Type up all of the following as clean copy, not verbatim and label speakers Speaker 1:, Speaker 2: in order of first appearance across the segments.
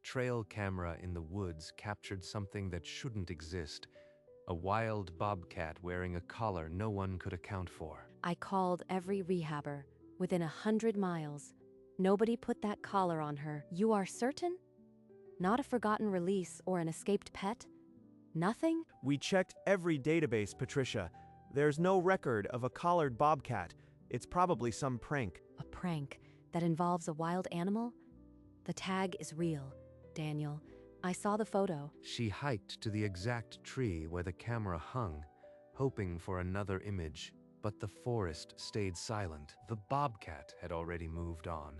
Speaker 1: trail camera in the woods captured something that shouldn't exist. A wild bobcat wearing a collar no one could account for.
Speaker 2: I called every rehabber, within 100 miles. Nobody put that collar on her. You are certain? Not a forgotten release or an escaped pet? Nothing?
Speaker 3: We checked every database, Patricia. There's no record of a collared bobcat. It's probably some prank.
Speaker 2: A prank that involves a wild animal? The tag is real, Daniel. I saw the photo.
Speaker 1: She hiked to the exact tree where the camera hung, hoping for another image, but the forest stayed silent. The bobcat had already moved on,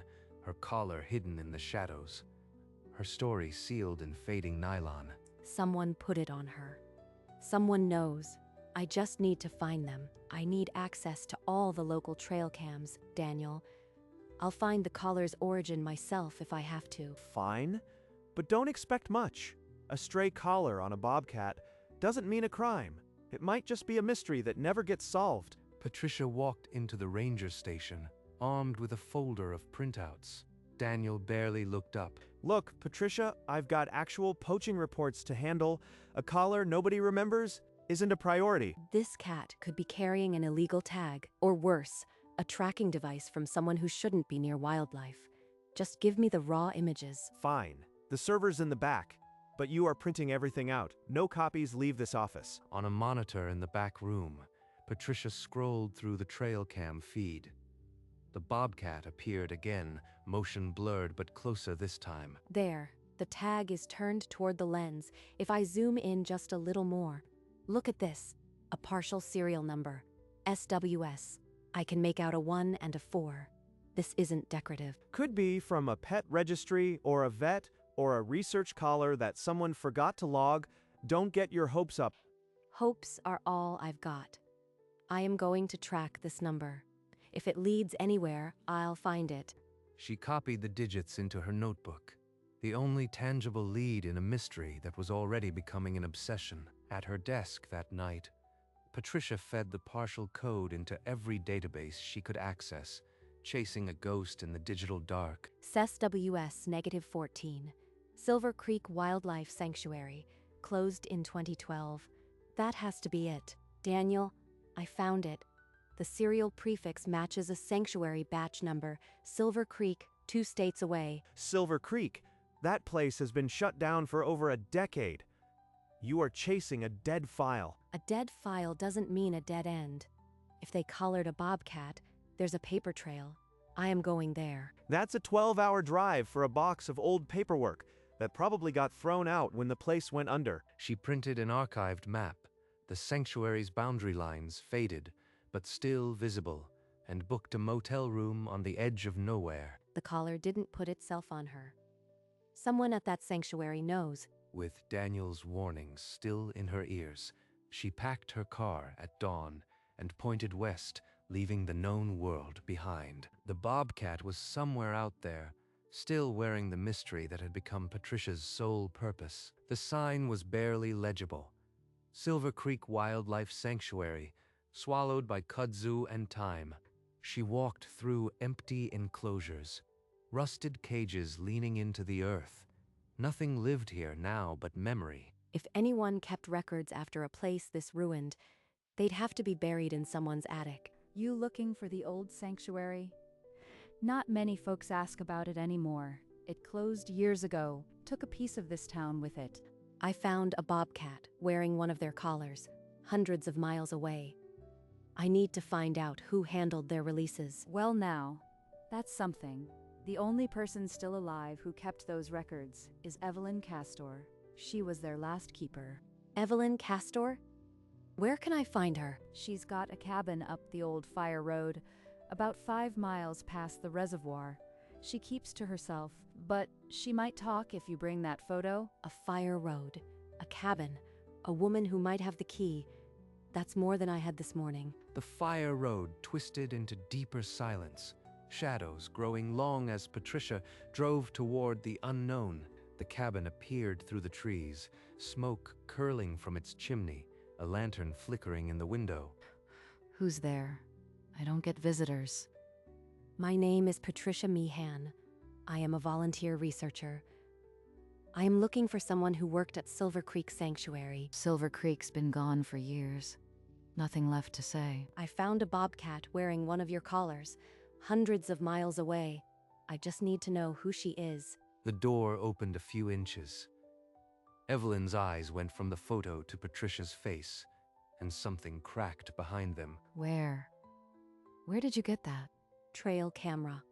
Speaker 1: her collar hidden in the shadows, her story sealed in fading nylon.
Speaker 2: Someone put it on her. Someone knows. I just need to find them. I need access to all the local trail cams, Daniel. I'll find the collar's origin myself if I have to.
Speaker 3: Fine, but don't expect much. A stray collar on a bobcat doesn't mean a crime. It might just be a mystery that never gets solved.
Speaker 1: Patricia walked into the ranger station, armed with a folder of printouts. Daniel barely looked up.
Speaker 3: Look, Patricia, I've got actual poaching reports to handle. A collar nobody remembers isn't a priority.
Speaker 2: This cat could be carrying an illegal tag, or worse, a tracking device from someone who shouldn't be near wildlife. Just give me the raw images.
Speaker 3: Fine. The server's in the back, but you are printing everything out. No copies leave this office.
Speaker 1: On a monitor in the back room, Patricia scrolled through the trail cam feed. The bobcat appeared again, motion blurred but closer this time.
Speaker 2: There, the tag is turned toward the lens. If I zoom in just a little more, look at this, a partial serial number, SWS. I can make out a 1 and a 4. This isn't decorative.
Speaker 3: Could be from a pet registry or a vet or a research collar that someone forgot to log. Don't get your hopes up.
Speaker 2: Hopes are all I've got. I am going to track this number. If it leads anywhere, I'll find it.
Speaker 1: She copied the digits into her notebook, the only tangible lead in a mystery that was already becoming an obsession. At her desk that night, Patricia fed the partial code into every database she could access, chasing a ghost in the digital dark.
Speaker 2: SWS -14. Silver Creek Wildlife Sanctuary, closed in 2012. That has to be it. Daniel, I found it. The serial prefix matches a sanctuary batch number, Silver Creek, 2 states away.
Speaker 3: Silver Creek? That place has been shut down for over a decade. You are chasing a dead file.
Speaker 2: A dead file doesn't mean a dead end. If they collared a bobcat, there's a paper trail. I am going there.
Speaker 3: That's a 12-hour drive for a box of old paperwork that probably got thrown out when the place went under.
Speaker 1: She printed an archived map, the sanctuary's boundary lines faded, but still visible, and booked a motel room on the edge of nowhere.
Speaker 2: The collar didn't put itself on her. Someone at that sanctuary knows.
Speaker 1: With Daniel's warnings still in her ears, she packed her car at dawn and pointed west, leaving the known world behind. The bobcat was somewhere out there, still wearing the mystery that had become Patricia's sole purpose. The sign was barely legible. Silver Creek Wildlife Sanctuary, swallowed by kudzu and time. She walked through empty enclosures, rusted cages leaning into the earth. Nothing lived here now but memory.
Speaker 2: If anyone kept records after a place this ruined, they'd have to be buried in someone's attic.
Speaker 4: You looking for the old sanctuary? Not many folks ask about it anymore. It closed years ago, took a piece of this town with it.
Speaker 2: I found a bobcat wearing one of their collars, hundreds of miles away. I need to find out who handled their releases.
Speaker 4: Well now, that's something. The only person still alive who kept those records is Evelyn Castor. She was their last keeper.
Speaker 2: Evelyn Castor? Where can I find her?
Speaker 4: She's got a cabin up the old fire road, about 5 miles past the reservoir. She keeps to herself, but she might talk if you bring that photo.
Speaker 2: A fire road, a cabin, a woman who might have the key. That's more than I had this morning.
Speaker 1: The fire road twisted into deeper silence, shadows growing long as Patricia drove toward the unknown. The cabin appeared through the trees, smoke curling from its chimney, a lantern flickering in the window.
Speaker 2: Who's there? I don't get visitors. My name is Patricia Meehan. I am a volunteer researcher. I am looking for someone who worked at Silver Creek Sanctuary.
Speaker 4: Silver Creek's been gone for years. Nothing left to say.
Speaker 2: I found a bobcat wearing one of your collars, hundreds of miles away. I just need to know who she is.
Speaker 1: The door opened a few inches. Evelyn's eyes went from the photo to Patricia's face, and something cracked behind them.
Speaker 4: Where? Where did you get that?
Speaker 2: Trail camera.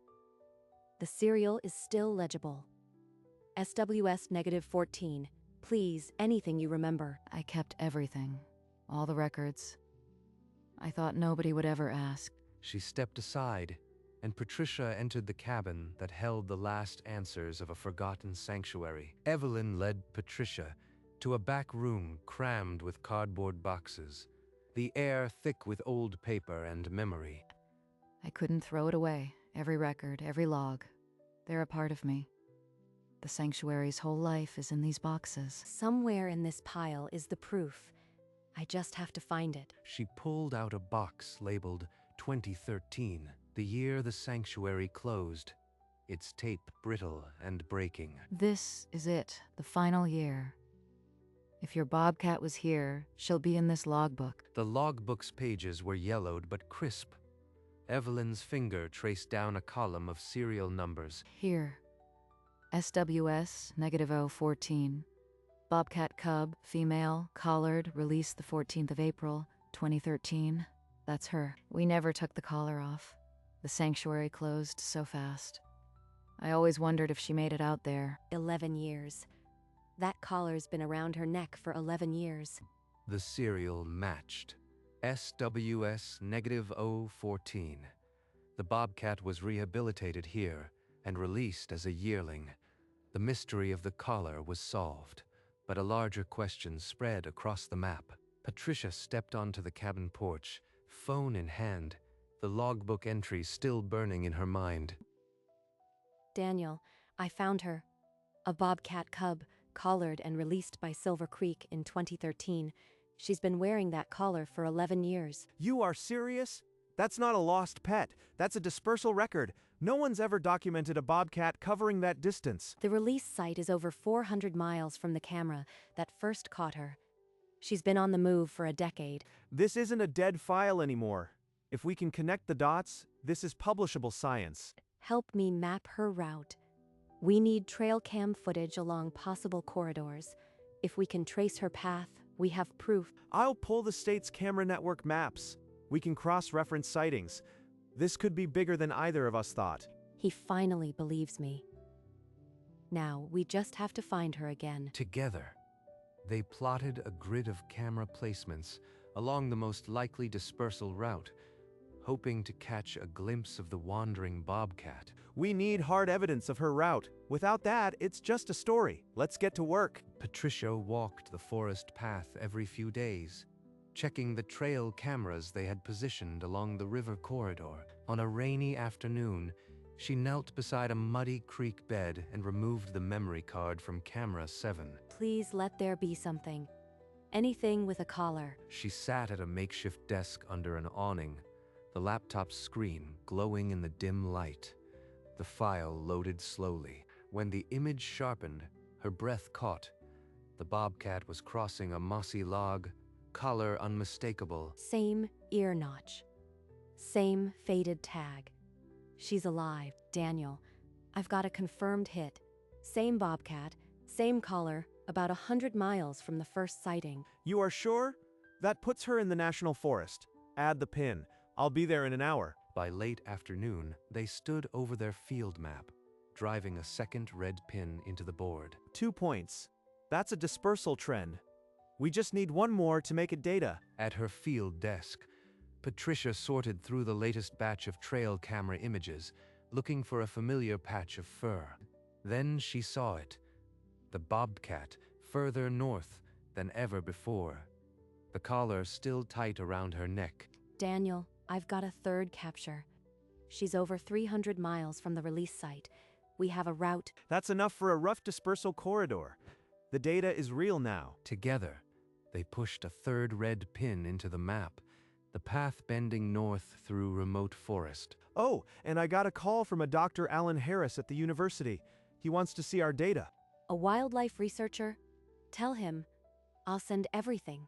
Speaker 2: The serial is still legible. SWS -14. Please, anything you remember.
Speaker 4: I kept everything. All the records. I thought nobody would ever ask.
Speaker 1: She stepped aside, and Patricia entered the cabin that held the last answers of a forgotten sanctuary. Evelyn led Patricia to a back room crammed with cardboard boxes, the air thick with old paper and memory.
Speaker 4: I couldn't throw it away. Every record, every log. They're a part of me. The sanctuary's whole life is in these boxes.
Speaker 2: Somewhere in this pile is the proof. I just have to find it.
Speaker 1: She pulled out a box labeled 2013, the year the sanctuary closed, its tape brittle and breaking.
Speaker 4: This is it, the final year. If your Bobcat was here, she'll be in this logbook.
Speaker 1: The logbook's pages were yellowed but crisp. Evelyn's finger traced down a column of serial numbers.
Speaker 4: Here. SWS -014. Bobcat cub, female, collared, released the 14th of April, 2013. That's her. We never took the collar off. The sanctuary closed so fast. I always wondered if she made it out there.
Speaker 2: 11 years. That collar's been around her neck for 11 years.
Speaker 1: The serial matched. SWS -014. The Bobcat was rehabilitated here and released as a yearling. The mystery of the collar was solved, but a larger question spread across the map. Patricia stepped onto the cabin porch, phone in hand, the logbook entries still burning in her mind.
Speaker 2: Daniel, I found her. A bobcat cub, collared and released by Silver Creek in 2013. She's been wearing that collar for 11 years.
Speaker 3: You are serious? That's not a lost pet. That's a dispersal record. No one's ever documented a bobcat covering that distance.
Speaker 2: The release site is over 400 miles from the camera that first caught her. She's been on the move for a decade.
Speaker 3: This isn't a dead file anymore. If we can connect the dots, this is publishable science.
Speaker 2: Help me map her route. We need trail cam footage along possible corridors. If we can trace her path, we have proof.
Speaker 3: I'll pull the state's camera network maps. We can cross-reference sightings. This could be bigger than either of us thought.
Speaker 2: He finally believes me. Now, we just have to find her again.
Speaker 1: Together, they plotted a grid of camera placements along the most likely dispersal route, hoping to catch a glimpse of the wandering bobcat.
Speaker 3: We need hard evidence of her route. Without that, it's just a story. Let's get to work.
Speaker 1: Patricia walked the forest path every few days, checking the trail cameras they had positioned along the river corridor. On a rainy afternoon, she knelt beside a muddy creek bed and removed the memory card from camera 7.
Speaker 2: Please let there be something. Anything with a collar.
Speaker 1: She sat at a makeshift desk under an awning, the laptop's screen glowing in the dim light. The file loaded slowly. When the image sharpened, her breath caught. The bobcat was crossing a mossy log, collar unmistakable.
Speaker 2: Same ear notch. Same faded tag. She's alive, Daniel. I've got a confirmed hit. Same bobcat, same collar, about 100 miles from the first sighting.
Speaker 3: You are sure? That puts her in the National Forest. Add the pin. I'll be there in an hour.
Speaker 1: By late afternoon, they stood over their field map, driving a second red pin into the board.
Speaker 3: 2 points. That's a dispersal trend. We just need one more to make it data.
Speaker 1: At her field desk, Patricia sorted through the latest batch of trail camera images, looking for a familiar patch of fur. Then she saw it. The bobcat, further north than ever before. The collar still tight around her neck.
Speaker 2: Daniel, I've got a third capture. She's over 300 miles from the release site. We have a route.
Speaker 3: That's enough for a rough dispersal corridor. The data is real now.
Speaker 1: Together, they pushed a third red pin into the map, the path bending north through remote forest.
Speaker 3: Oh, and I got a call from a Dr. Alan Harris at the university. He wants to see our data.
Speaker 2: A wildlife researcher? Tell him. I'll send everything.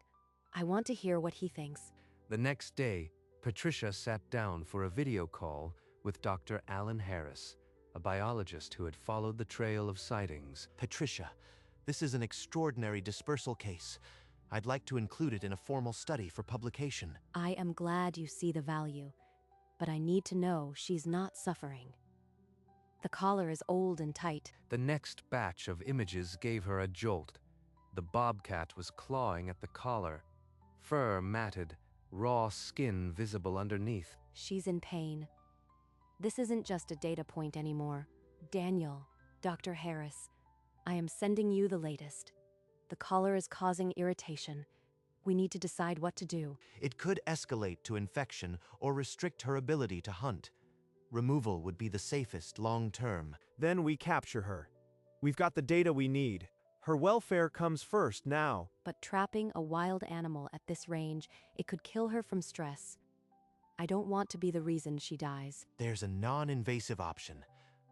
Speaker 2: I want to hear what he thinks.
Speaker 1: The next day, Patricia sat down for a video call with Dr. Alan Harris, a biologist who had followed the trail of sightings.
Speaker 5: Patricia, this is an extraordinary dispersal case. I'd like to include it in a formal study for publication.
Speaker 2: I am glad you see the value, but I need to know she's not suffering. The collar is old and tight.
Speaker 1: The next batch of images gave her a jolt. The bobcat was clawing at the collar, fur matted, raw skin visible underneath.
Speaker 2: She's in pain. This isn't just a data point anymore. Daniel, Dr. Harris, I am sending you the latest. The collar is causing irritation. We need to decide what to do.
Speaker 5: It could escalate to infection or restrict her ability to hunt. Removal would be the safest long-term.
Speaker 3: Then we capture her. We've got the data we need. Her welfare comes first now.
Speaker 2: But trapping a wild animal at this range, it could kill her from stress. I don't want to be the reason she dies.
Speaker 5: There's a non-invasive option.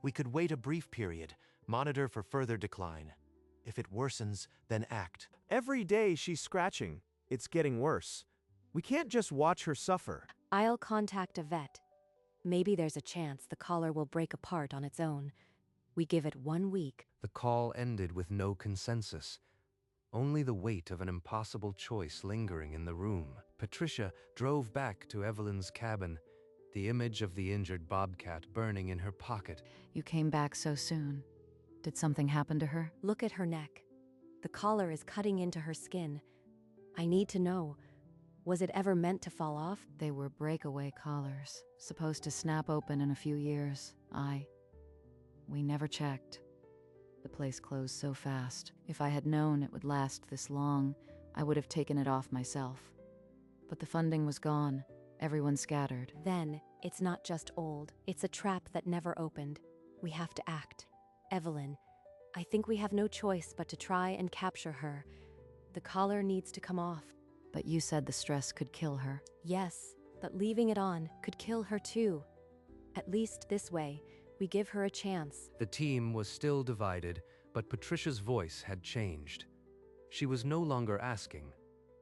Speaker 5: We could wait a brief period, monitor for further decline. If it worsens, then act.
Speaker 3: Every day she's scratching. It's getting worse. We can't just watch her suffer.
Speaker 2: I'll contact a vet. Maybe there's a chance the collar will break apart on its own. We give it 1 week.
Speaker 1: The call ended with no consensus. Only the weight of an impossible choice lingering in the room. Patricia drove back to Evelyn's cabin, the image of the injured bobcat burning in her pocket.
Speaker 4: You came back so soon. Did something happen to her?
Speaker 2: Look at her neck. The collar is cutting into her skin. I need to know. Was it ever meant to fall off?
Speaker 4: They were breakaway collars, supposed to snap open in a few years. We never checked. The place closed so fast. If I had known it would last this long, I would have taken it off myself. But the funding was gone. Everyone scattered.
Speaker 2: Then, it's not just old. It's a trap that never opened. We have to act. Evelyn, I think we have no choice but to try and capture her. The collar needs to come off.
Speaker 4: But you said the stress could kill her.
Speaker 2: Yes, but leaving it on could kill her too. At least this way, we give her a chance.
Speaker 1: The team was still divided, but Patricia's voice had changed. She was no longer asking.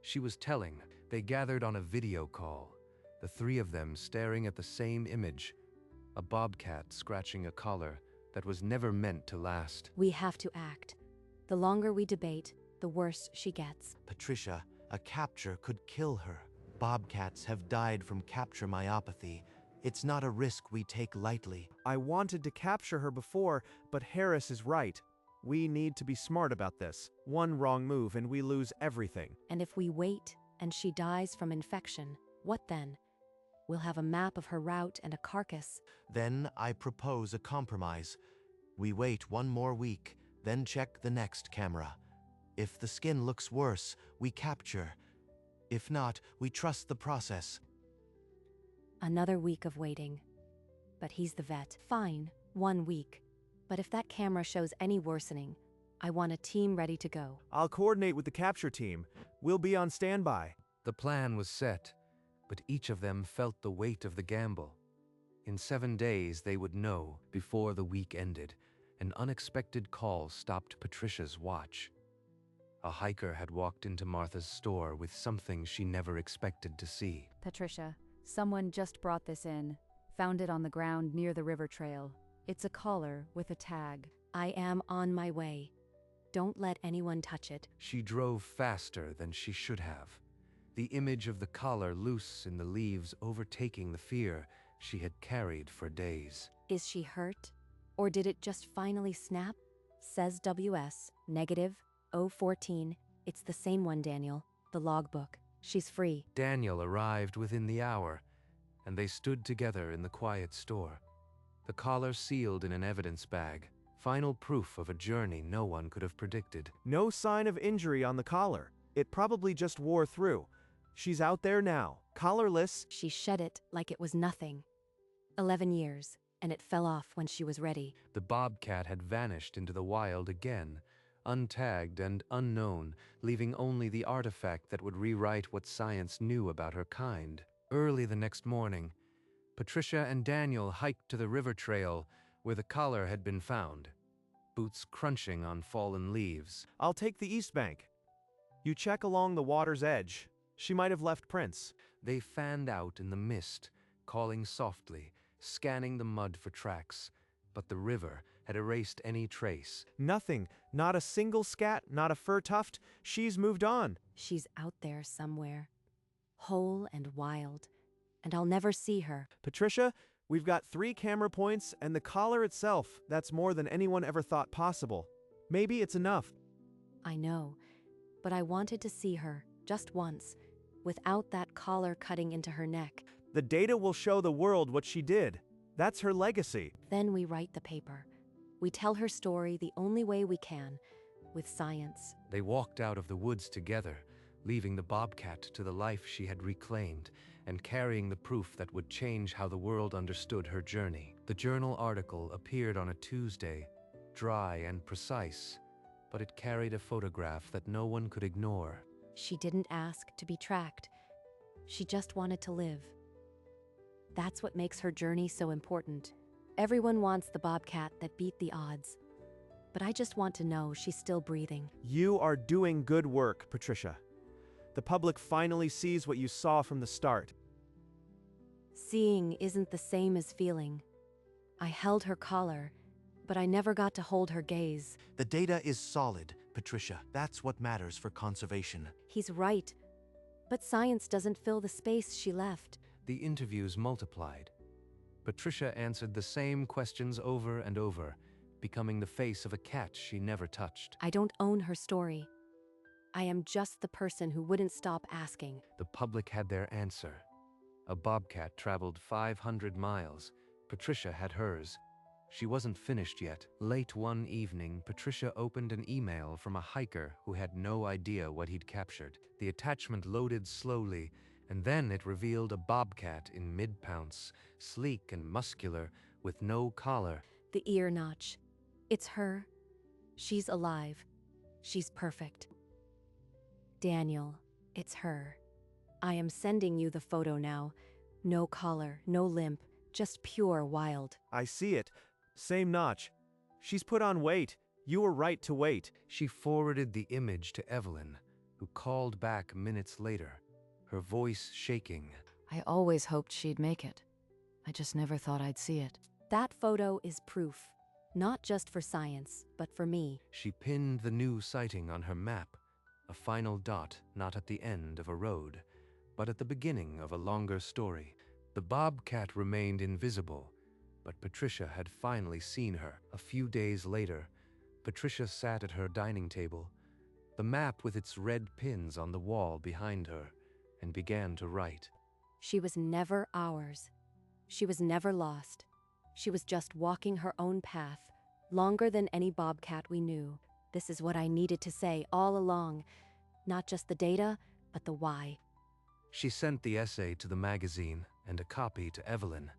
Speaker 1: She was telling. They gathered on a video call, the three of them staring at the same image, a bobcat scratching a collar that was never meant to last.
Speaker 2: We have to act. The longer we debate, the worse she gets.
Speaker 5: Patricia, a capture could kill her. Bobcats have died from capture myopathy. It's not a risk we take lightly.
Speaker 3: I wanted to capture her before, but Harris is right. We need to be smart about this. One wrong move and we lose everything.
Speaker 2: And if we wait and she dies from infection, what then? We'll have a map of her route and a carcass.
Speaker 5: Then I propose a compromise. We wait 1 more week, then check the next camera. If the skin looks worse, we capture. If not, we trust the process.
Speaker 2: Another week of waiting. But he's the vet. Fine, 1 week. But if that camera shows any worsening, I want a team ready to go.
Speaker 3: I'll coordinate with the capture team. We'll be on standby.
Speaker 1: The plan was set, but each of them felt the weight of the gamble. In 7 days, they would know. Before the week ended, an unexpected call stopped Patricia's watch. A hiker had walked into Martha's store with something she never expected to see.
Speaker 6: Patricia, someone just brought this in. Found it on the ground near the river trail. It's a collar with a tag.
Speaker 2: I am on my way. Don't let anyone touch it.
Speaker 1: She drove faster than she should have. The image of the collar loose in the leaves overtaking the fear she had carried for days.
Speaker 2: Is she hurt? Or did it just finally snap? Says WS, negative, 014. It's the same one, Daniel. The logbook. She's free.
Speaker 1: Daniel arrived within the hour, and they stood together in the quiet store. The collar sealed in an evidence bag, final proof of a journey no one could have predicted.
Speaker 3: No sign of injury on the collar. It probably just wore through. She's out there now, collarless.
Speaker 2: She shed it like it was nothing. 11 years, and it fell off when she was ready.
Speaker 1: The bobcat had vanished into the wild again, untagged and unknown, leaving only the artifact that would rewrite what science knew about her kind. Early the next morning, Patricia and Daniel hiked to the river trail where the collar had been found. boots crunching on fallen leaves.
Speaker 3: I'll take the east bank. You check along the water's edge. She might have left prints.
Speaker 1: They fanned out in the mist, calling softly, scanning the mud for tracks. But the river had erased any trace.
Speaker 3: Nothing. Not a single scat, not a fur tuft. She's moved on.
Speaker 2: She's out there somewhere, whole and wild, and I'll never see her.
Speaker 3: Patricia, we've got 3 camera points and the collar itself. That's more than anyone ever thought possible. Maybe it's enough.
Speaker 2: I know, but I wanted to see her, just once, without that collar cutting into her neck.
Speaker 3: The data will show the world what she did. That's her legacy.
Speaker 2: Then we write the paper. We tell her story the only way we can, with science.
Speaker 1: They walked out of the woods together, leaving the bobcat to the life she had reclaimed and carrying the proof that would change how the world understood her journey. The journal article appeared on a Tuesday, dry and precise, but it carried a photograph that no one could ignore.
Speaker 2: She didn't ask to be tracked. She just wanted to live. That's what makes her journey so important. Everyone wants the bobcat that beat the odds. But I just want to know she's still breathing.
Speaker 3: You are doing good work, Patricia. The public finally sees what you saw from the start.
Speaker 2: Seeing isn't the same as feeling. I held her collar, but I never got to hold her gaze.
Speaker 5: The data is solid, Patricia. That's what matters for conservation.
Speaker 2: He's right, but science doesn't fill the space she left.
Speaker 1: The interviews multiplied. Patricia answered the same questions over and over, becoming the face of a cat she never touched.
Speaker 2: I don't own her story. I am just the person who wouldn't stop asking.
Speaker 1: The public had their answer. A bobcat traveled 500 miles. Patricia had hers. She wasn't finished yet. Late one evening, Patricia opened an email from a hiker who had no idea what he'd captured. The attachment loaded slowly, and then it revealed a bobcat in mid-pounce, sleek and muscular, with no collar.
Speaker 2: The ear notch. It's her. She's alive. She's perfect. Daniel, it's her. I am sending you the photo now. No collar, no limp, just pure wild.
Speaker 3: I see it. Same notch. She's put on weight. You were right to wait.
Speaker 1: She forwarded the image to Evelyn, who called back minutes later, her voice shaking.
Speaker 4: I always hoped she'd make it. I just never thought I'd see it.
Speaker 2: That photo is proof, not just for science, but for me.
Speaker 1: She pinned the new sighting on her map, a final dot not at the end of a road, but at the beginning of a longer story. The bobcat remained invisible, but Patricia had finally seen her. A few days later, Patricia sat at her dining table, the map with its red pins on the wall behind her, and began to write.
Speaker 2: She was never ours. She was never lost. She was just walking her own path, longer than any bobcat we knew. This is what I needed to say all along. Not just the data, but the why.
Speaker 1: She sent the essay to the magazine and a copy to Evelyn,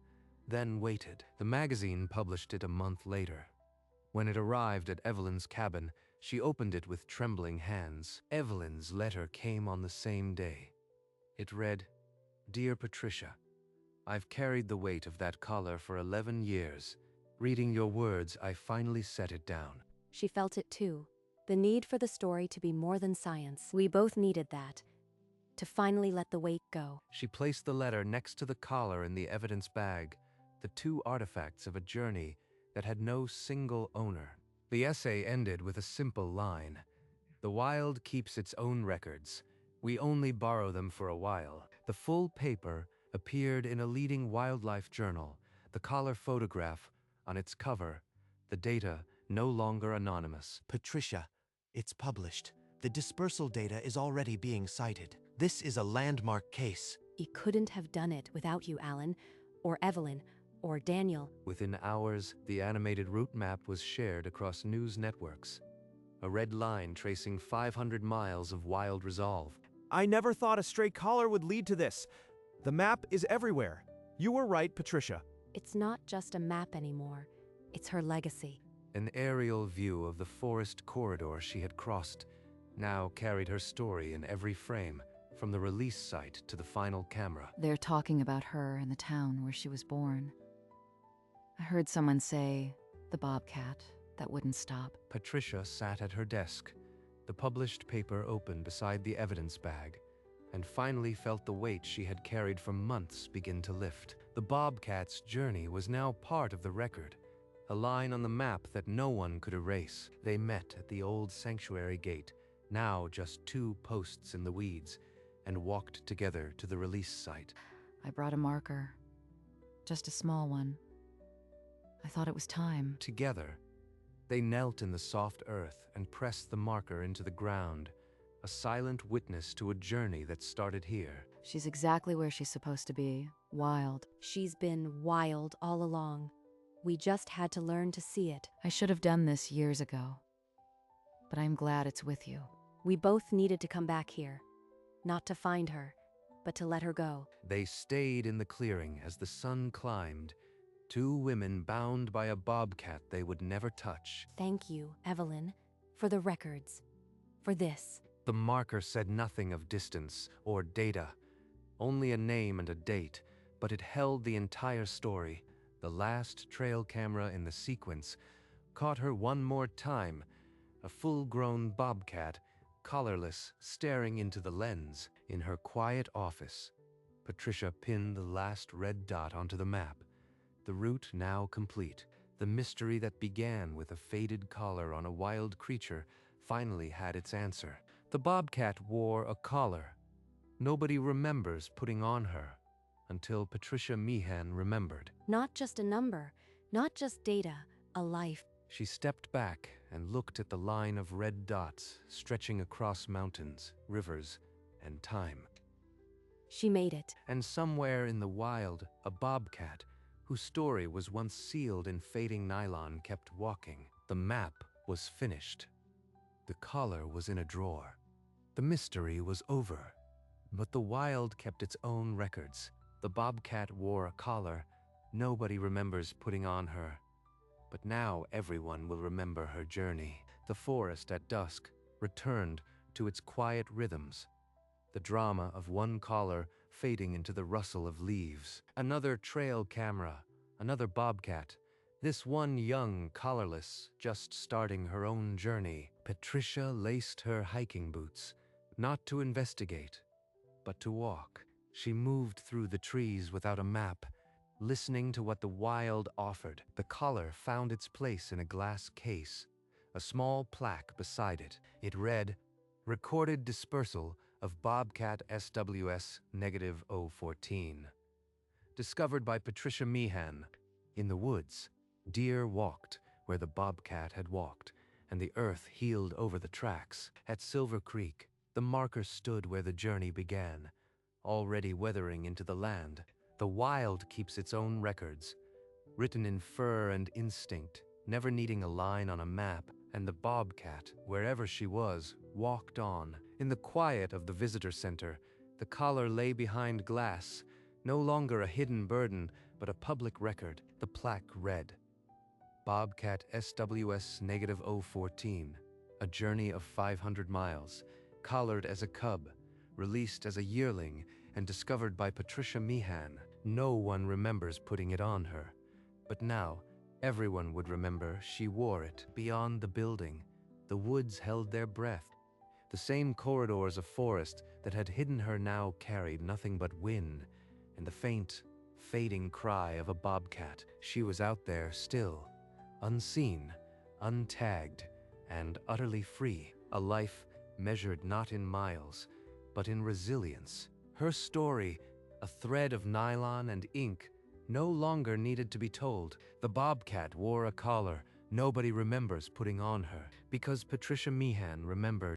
Speaker 1: then waited. The magazine published it a month later. When it arrived at Evelyn's cabin, she opened it with trembling hands. Evelyn's letter came on the same day. It read, "Dear Patricia, I've carried the weight of that collar for 11 years. Reading your words, I finally set it down."
Speaker 2: She felt it too. The need for the story to be more than science. We both needed that. To finally let the weight go.
Speaker 1: She placed the letter next to the collar in the evidence bag, the two artifacts of a journey that had no single owner. The essay ended with a simple line. "The wild keeps its own records. We only borrow them for a while." The full paper appeared in a leading wildlife journal, the collar photograph on its cover, the data no longer anonymous.
Speaker 5: Patricia, it's published. The dispersal data is already being cited. This is a landmark case.
Speaker 2: He couldn't have done it without you, Alan, or Evelyn, or Daniel.
Speaker 1: Within hours, the animated route map was shared across news networks. A red line tracing 500 miles of wild resolve.
Speaker 3: I never thought a stray collar would lead to this. The map is everywhere. You were right, Patricia.
Speaker 2: It's not just a map anymore. It's her legacy.
Speaker 1: An aerial view of the forest corridor she had crossed now carried her story in every frame, from the release site to the final camera.
Speaker 4: They're talking about her and the town where she was born. I heard someone say, the bobcat. that wouldn't stop.
Speaker 1: Patricia sat at her desk, the published paper open beside the evidence bag, and finally felt the weight she had carried for months begin to lift. The Bobcat's journey was now part of the record, a line on the map that no one could erase. They met at the old sanctuary gate, now just 2 posts in the weeds, and walked together to the release site.
Speaker 4: I brought a marker. Just a small one. I thought it was time.
Speaker 1: Together, they knelt in the soft earth and pressed the marker into the ground, a silent witness to a journey that started here.
Speaker 4: She's exactly where she's supposed to be. Wild.
Speaker 2: She's been wild all along. We just had to learn to see it.
Speaker 4: I should have done this years ago. But I'm glad it's with you.
Speaker 2: We both needed to come back here. Not to find her, but to let her go.
Speaker 1: They stayed in the clearing as the sun climbed, 2 women bound by a bobcat they would never touch.
Speaker 2: Thank you, Evelyn, for the records. For this.
Speaker 1: The marker said nothing of distance or data, only a name and a date, but it held the entire story. The last trail camera in the sequence caught her one more time, a full-grown bobcat, collarless, staring into the lens. In her quiet office, Patricia pinned the last red dot onto the map, the route now complete. The mystery that began with a faded collar on a wild creature finally had its answer. The bobcat wore a collar. Nobody remembers putting on her, until Patricia Meehan remembered.
Speaker 2: Not just a number, not just data, a life.
Speaker 1: She stepped back and looked at the line of red dots stretching across mountains, rivers, and time.
Speaker 2: She made it.
Speaker 1: And somewhere in the wild, a bobcat, whose story was once sealed in fading nylon, kept walking. The map was finished. The collar was in a drawer. The mystery was over. But the wild kept its own records. The bobcat wore a collar. Nobody remembers putting on her. But now everyone will remember her journey. The forest at dusk returned to its quiet rhythms, the drama of one collar fading into the rustle of leaves. Another trail camera, another bobcat, this one young, collarless, just starting her own journey. Patricia laced her hiking boots, not to investigate, but to walk. She moved through the trees without a map, listening to what the wild offered. The collar found its place in a glass case, a small plaque beside it. It read, "Recorded dispersal of Bobcat SWS -014. Discovered by Patricia Meehan. In the woods, deer walked where the bobcat had walked, and the earth healed over the tracks. At Silver Creek, the marker stood where the journey began, already weathering into the land. The wild keeps its own records, written in fur and instinct, never needing a line on a map, and the bobcat, wherever she was, walked on. In the quiet of the visitor center, the collar lay behind glass, no longer a hidden burden, but a public record. The plaque read, Bobcat SWS -014, a journey of 500 miles, collared as a cub, released as a yearling, and discovered by Patricia Meehan. No one remembers putting it on her, but now everyone would remember she wore it. Beyond the building, the woods held their breath. The same corridors of forest that had hidden her now carried nothing but wind and the faint, fading cry of a bobcat. She was out there still, unseen, untagged, and utterly free. A life measured not in miles, but in resilience. Her story, a thread of nylon and ink, no longer needed to be told. The bobcat wore a collar nobody remembers putting on her, because Patricia Meehan remembered